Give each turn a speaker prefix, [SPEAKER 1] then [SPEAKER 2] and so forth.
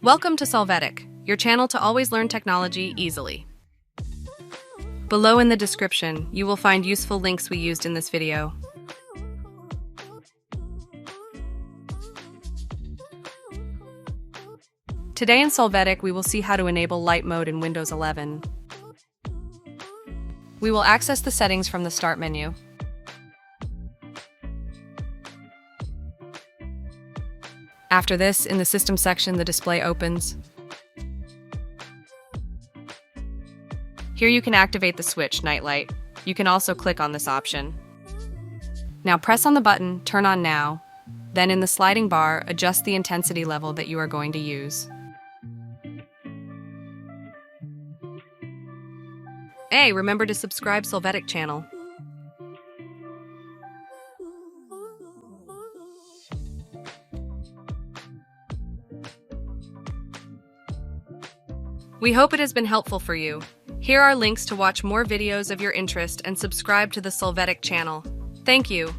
[SPEAKER 1] Welcome to Solvetic, your channel to always learn technology easily. Below in the description, you will find useful links we used in this video. Today in Solvetic, we will see how to enable light mode in Windows 11. We will access the settings from the Start menu. After this, in the System section, the display opens. Here you can activate the switch, Night Light. You can also click on this option. Now press on the button, Turn on Now. Then in the sliding bar, adjust the intensity level that you are going to use. Hey, remember to subscribe Solvetic channel. We hope it has been helpful for you. Here are links to watch more videos of your interest and subscribe to the Solvetic channel. Thank you.